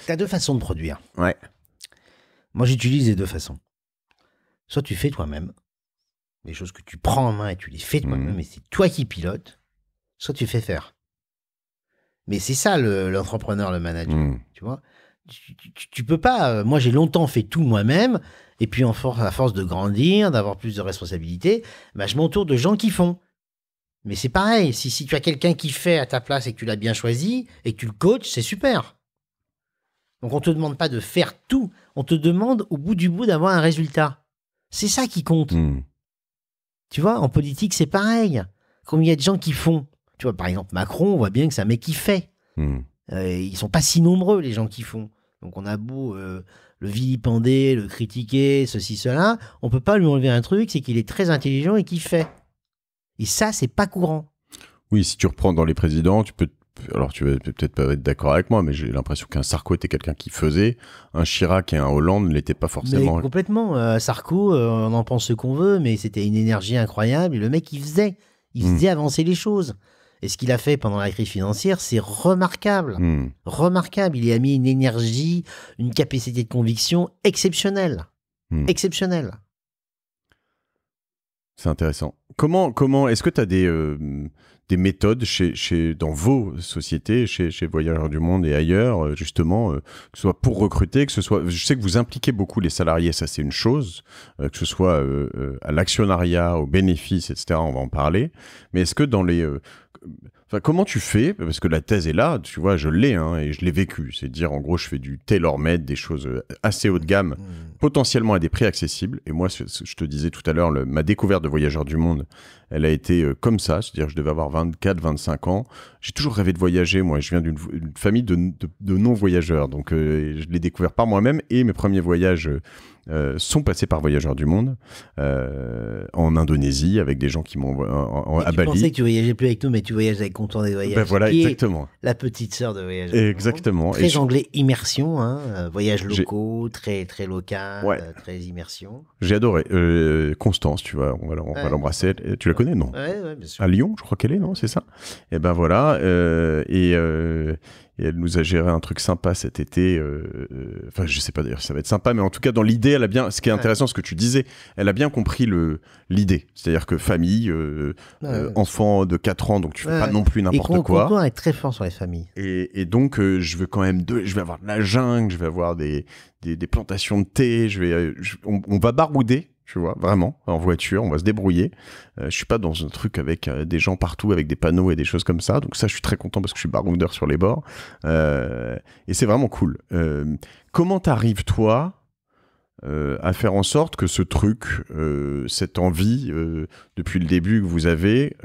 Tu as deux façons de produire. Ouais. Moi, j'utilise les deux façons. Soit tu fais toi-même, les choses que tu prends en main et tu les fais toi-même, et c'est toi qui pilotes. Soit tu fais faire. Mais c'est ça l'entrepreneur, le manager. Tu vois, tu peux pas. Moi, j'ai longtemps fait tout moi-même, et puis à force de grandir, d'avoir plus de responsabilités, bah, je m'entoure de gens qui font. Mais c'est pareil. Si tu as quelqu'un qui fait à ta place et que tu l'as bien choisi et que tu le coaches, c'est super. Donc on te demande pas de faire tout, on te demande au bout du bout d'avoir un résultat. C'est ça qui compte. Tu vois, en politique, c'est pareil. Combien il y a de gens qui font. Tu vois, par exemple, Macron, on voit bien que c'est un mec qui fait. Ils sont pas si nombreux, les gens qui font. Donc on a beau le vilipender, le critiquer, ceci, cela, on peut pas lui enlever un truc, c'est qu'il est très intelligent et qu'il fait. Et ça, c'est pas courant. Oui, si tu reprends dans les présidents, tu peux... Alors, tu vas peut-être pas être d'accord avec moi, mais j'ai l'impression qu'un Sarko était quelqu'un qui faisait, un Chirac et un Hollande ne l'étaient pas forcément. Mais complètement. Sarko, on en pense ce qu'on veut, mais c'était une énergie incroyable. Et le mec, il faisait avancer les choses. Et ce qu'il a fait pendant la crise financière, c'est remarquable. Remarquable. Il y a mis une énergie, une capacité de conviction exceptionnelle. Exceptionnelle. C'est intéressant. Comment est-ce que tu as des méthodes dans vos sociétés, chez Voyageurs du Monde et ailleurs, justement, que ce soit pour recruter, que ce soit... Je sais que vous impliquez beaucoup les salariés, ça c'est une chose, que ce soit à l'actionnariat, aux bénéfices, etc., on va en parler. Mais est-ce que dans les... Enfin, comment tu fais? Parce que la thèse est là, tu vois, je l'ai, hein, et je l'ai vécu. C'est dire, en gros, je fais du tailor-made, des choses assez haut de gamme, potentiellement à des prix accessibles. Et moi, je te disais tout à l'heure, ma découverte de Voyageurs du Monde, elle a été comme ça. C'est-à-dire, je devais avoir 24, 25 ans. J'ai toujours rêvé de voyager. Moi, je viens d'une famille de non-voyageurs. Donc, je l'ai découvert par moi-même. Et mes premiers voyages sont passés par Voyageurs du Monde en Indonésie, avec des gens qui m'ont à Bali. Tu pensais que tu voyageais plus avec nous, mais tu voyages avec Content des Voyages. Ben voilà, exactement. La petite sœur de Voyageurs. Exactement. Très anglais, immersion, hein, voyages locaux, très, très local, très immersion. J'ai adoré. Constance, tu vois, on va l'embrasser. Tu la connais, non? Ouais, bien sûr. À Lyon, je crois qu'elle est, non? C'est ça? Et ben voilà. Et elle nous a géré un truc sympa cet été. Enfin, je sais pas d'ailleurs si ça va être sympa, mais en tout cas, dans l'idée, elle a bien. Ce qui est intéressant, ce que tu disais, elle a bien compris l'idée. C'est-à-dire que famille, enfant de 4 ans, donc tu fais pas non plus n'importe quoi. Et Content est très fort sur les familles. Et donc, je veux quand même je vais avoir de la jungle, je vais avoir des plantations de thé, on va barouder. Tu vois, vraiment, en voiture, on va se débrouiller. Je suis pas dans un truc avec des gens partout, avec des panneaux et des choses comme ça. Donc ça, je suis très content parce que je suis baroudeur sur les bords. Et c'est vraiment cool. Comment t'arrives, toi, à faire en sorte que ce truc, cette envie, depuis le début que vous avez,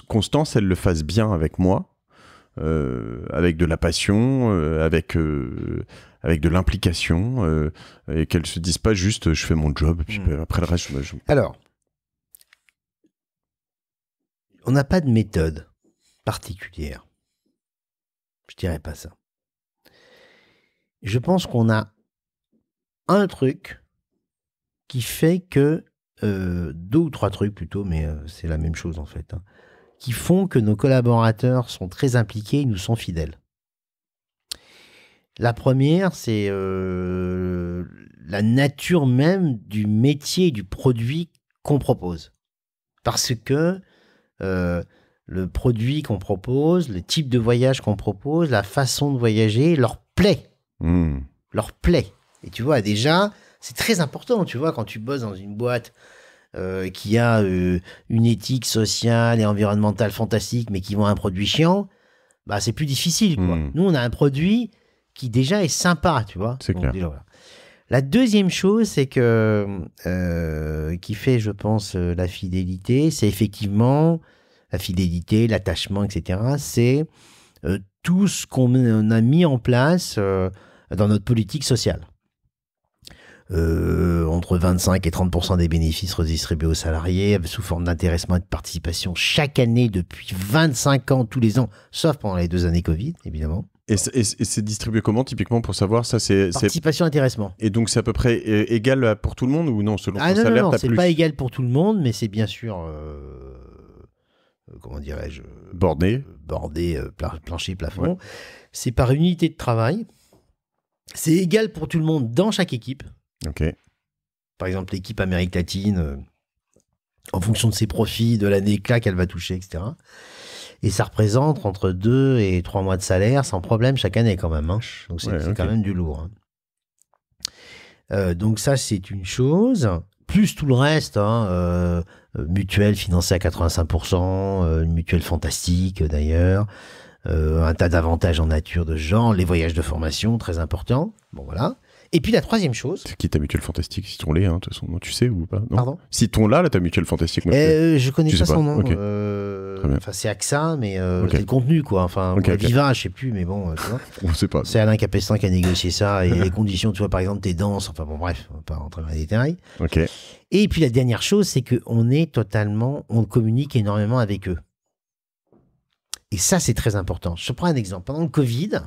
Constance, elle le fasse bien avec moi, avec de la passion, avec de l'implication, et qu'elles se disent pas juste je fais mon job, puis après le reste Alors, on n'a pas de méthode particulière. Je dirais pas ça. Je pense qu'on a un truc qui fait que 2 ou 3 trucs plutôt, mais c'est la même chose en fait, hein, qui font que nos collaborateurs sont très impliqués et nous sont fidèles. La première, c'est la nature même du métier, du produit qu'on propose. Parce que le produit qu'on propose, le type de voyage qu'on propose, la façon de voyager leur plaît. Leur plaît. Et tu vois, déjà, c'est très important, tu vois, quand tu bosses dans une boîte qui a une éthique sociale et environnementale fantastique, mais qui vend un produit chiant, bah c'est plus difficile, quoi. Nous, on a un produit qui déjà est sympa, tu vois. C'est clair. Déjà, voilà. La deuxième chose, c'est que qui fait, je pense, la fidélité, c'est effectivement la fidélité, l'attachement, etc. C'est tout ce qu'on a mis en place dans notre politique sociale. Entre 25 et 30% des bénéfices redistribués aux salariés sous forme d'intéressement et de participation chaque année depuis 25 ans, tous les ans, sauf pendant les 2 années Covid, évidemment. Et c'est distribué comment, typiquement, pour savoir ça? Participation, intéressement. Et donc, c'est à peu près égal pour tout le monde ou non? Selon ton non, salaire, non, t'as c'est plus? pas égal pour tout le monde, mais c'est bien sûr comment dirais-je, Bordé, plancher, plafond. C'est par unité de travail. C'est égal pour tout le monde dans chaque équipe. Ok. Par exemple, l'équipe Amérique latine, en fonction de ses profits, de l'année qu'elle va toucher, etc. Et ça représente entre 2 et 3 mois de salaire, sans problème, chaque année quand même. Hein. Donc c'est quand même du lourd. Hein. Donc ça, c'est une chose. Plus tout le reste, hein, mutuelle financée à 85%, une mutuelle fantastique d'ailleurs, un tas d'avantages en nature de ce genre, les voyages de formation, très important. Bon, voilà. Et puis la troisième chose... C'est qui ta mutuelle fantastique? Citons-les, hein, de toute façon. Non, tu sais ou pas? Non. Pardon? Citons-là, ta mutuelle fantastique. Moi, je connais pas son nom. Okay. Enfin, c'est AXA, mais c'est le contenu, quoi. Enfin, Viva, je sais plus, mais bon, tu vois. On sait pas. C'est Alain Capestin qui a négocié ça, et les conditions, tu vois, par exemple, tes danses, enfin bon, bref, on va pas rentrer dans les détails. Ok. Et puis la dernière chose, c'est on communique énormément avec eux. Et ça, c'est très important. Je te prends un exemple. Pendant le Covid,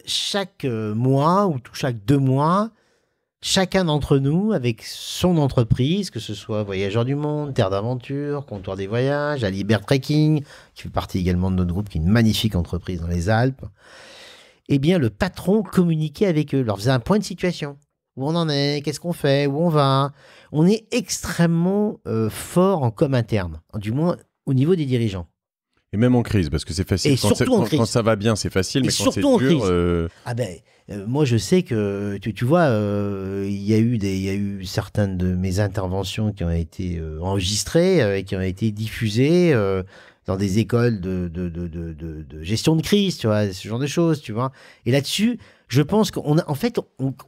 chaque mois ou chaque 2 mois, chacun d'entre nous, avec son entreprise, que ce soit Voyageurs du Monde, Terre d'Aventure, Comptoir des Voyages, Alibert Trekking, qui fait partie également de notre groupe, qui est une magnifique entreprise dans les Alpes, eh bien, le patron communiquait avec eux, leur faisait un point de situation. Où on en est, qu'est-ce qu'on fait, où on va. On est extrêmement fort en com interne, du moins au niveau des dirigeants. Et même en crise, parce que c'est facile. Et surtout en crise. Quand ça va bien, c'est facile, mais quand c'est dur... Ah ben, moi, je sais que, tu vois, il y a eu certaines de mes interventions qui ont été enregistrées et qui ont été diffusées dans des écoles de gestion de crise, tu vois, ce genre de choses, tu vois. Et là-dessus, je pense qu'on a, en fait,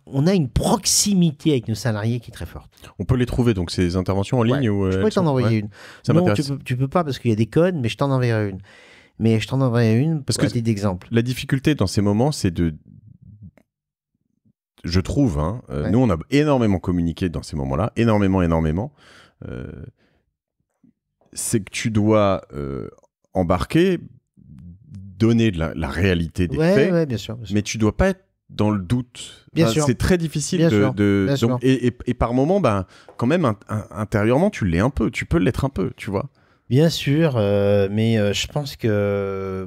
on a une proximité avec nos salariés qui est très forte. On peut les trouver, donc, ces interventions en ligne ou, je pourrais t'en envoyer une. Ça non, m'intéresse. tu peux pas parce qu'il y a des codes, mais je t'en enverrai une. Mais je t'en enverrai une parce que titre d'exemple. La difficulté dans ces moments, c'est je trouve, hein, nous, on a énormément communiqué dans ces moments-là, énormément. C'est que tu dois embarquer, donner de la réalité des faits, bien sûr. Mais tu dois pas être dans le doute. Bien sûr. C'est très difficile Bien sûr. Et par moments, quand même, intérieurement, tu l'es un peu. Tu peux l'être un peu, tu vois. Bien sûr, mais je pense que...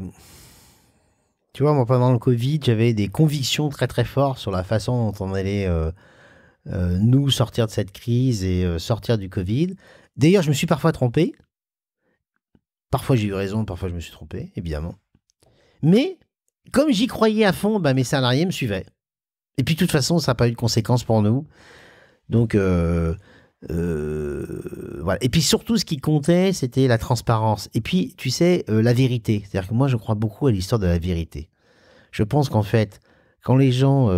Tu vois, moi, pendant le Covid, j'avais des convictions très, très fortes sur la façon dont on allait nous sortir de cette crise et sortir du Covid. D'ailleurs, je me suis parfois trompé. Parfois, j'ai eu raison, parfois, je me suis trompé, évidemment. Mais, comme j'y croyais à fond, mes salariés me suivaient. Et puis, de toute façon, ça n'a pas eu de conséquences pour nous. Donc, voilà. Et puis, surtout, ce qui comptait, c'était la transparence. Et puis, tu sais, la vérité. C'est-à-dire que moi, je crois beaucoup à l'histoire de la vérité. Je pense qu'en fait, quand les gens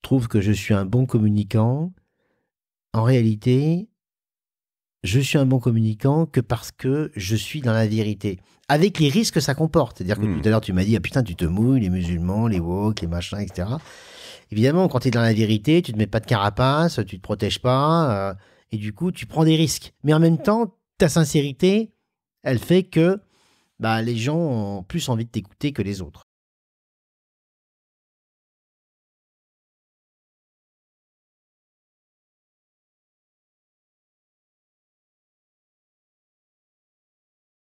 trouvent que je suis un bon communicant, en réalité, je suis un bon communicant que parce que je suis dans la vérité. Avec les risques que ça comporte. C'est-à-dire que tout à l'heure, tu m'as dit, ah putain, tu te mouilles, les musulmans, les woke, les machins, etc. Évidemment, quand tu es dans la vérité, tu ne te mets pas de carapace, tu ne te protèges pas, et du coup, tu prends des risques. Mais en même temps, ta sincérité, elle fait que les gens ont plus envie de t'écouter que les autres.